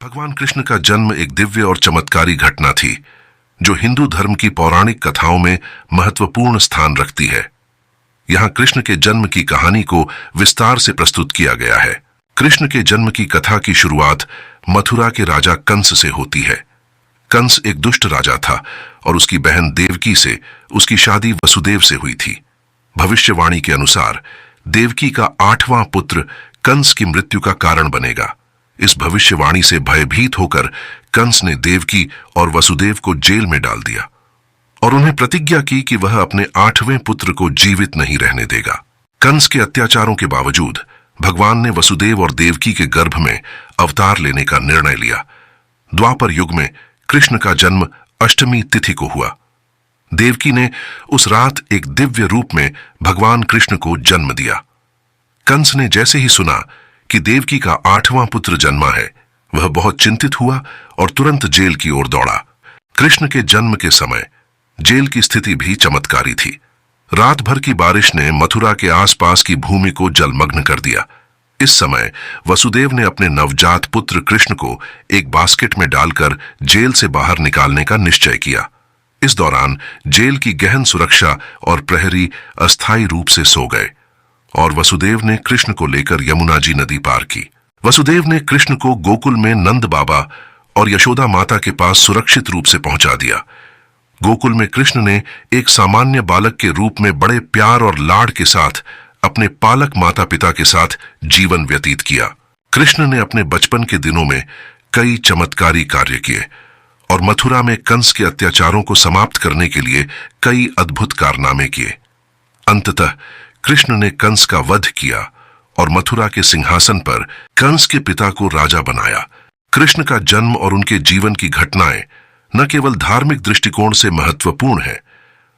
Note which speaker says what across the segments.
Speaker 1: भगवान कृष्ण का जन्म एक दिव्य और चमत्कारी घटना थी जो हिंदू धर्म की पौराणिक कथाओं में महत्वपूर्ण स्थान रखती है। यहाँ कृष्ण के जन्म की कहानी को विस्तार से प्रस्तुत किया गया है। कृष्ण के जन्म की कथा की शुरुआत मथुरा के राजा कंस से होती है। कंस एक दुष्ट राजा था और उसकी बहन देवकी से उसकी शादी वसुदेव से हुई थी। भविष्यवाणी के अनुसार देवकी का 8वां पुत्र कंस की मृत्यु का कारण बनेगा। इस भविष्यवाणी से भयभीत होकर कंस ने देवकी और वसुदेव को जेल में डाल दिया और उन्हें प्रतिज्ञा की कि वह अपने 8वें पुत्र को जीवित नहीं रहने देगा। कंस के अत्याचारों के बावजूद भगवान ने वसुदेव और देवकी के गर्भ में अवतार लेने का निर्णय लिया। द्वापर युग में कृष्ण का जन्म अष्टमी तिथि को हुआ। देवकी ने उस रात एक दिव्य रूप में भगवान कृष्ण को जन्म दिया। कंस ने जैसे ही सुना कि देवकी का 8वां पुत्र जन्मा है, वह बहुत चिंतित हुआ और तुरंत जेल की ओर दौड़ा। कृष्ण के जन्म के समय जेल की स्थिति भी चमत्कारी थी। रात भर की बारिश ने मथुरा के आसपास की भूमि को जलमग्न कर दिया। इस समय वसुदेव ने अपने नवजात पुत्र कृष्ण को एक बास्केट में डालकर जेल से बाहर निकालने का निश्चय किया। इस दौरान जेल की गहन सुरक्षा और प्रहरी अस्थायी रूप से सो गए और वसुदेव ने कृष्ण को लेकर यमुना जी नदी पार की। वसुदेव ने कृष्ण को गोकुल में नंद बाबा और यशोदा माता के पास सुरक्षित रूप से पहुंचा दिया। गोकुल में कृष्ण ने एक सामान्य बालक के रूप में बड़े प्यार और लाड के साथ अपने पालक माता पिता के साथ जीवन व्यतीत किया। कृष्ण ने अपने बचपन के दिनों में कई चमत्कारी कार्य किए और मथुरा में कंस के अत्याचारों को समाप्त करने के लिए कई अद्भुत कारनामे किए। अंततः कृष्ण ने कंस का वध किया और मथुरा के सिंहासन पर कंस के पिता को राजा बनाया। कृष्ण का जन्म और उनके जीवन की घटनाएं न केवल धार्मिक दृष्टिकोण से महत्वपूर्ण हैं,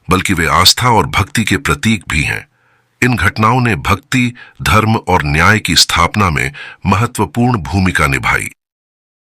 Speaker 1: बल्कि वे आस्था और भक्ति के प्रतीक भी हैं। इन घटनाओं ने भक्ति, धर्म और न्याय की स्थापना में महत्वपूर्ण भूमिका निभाई।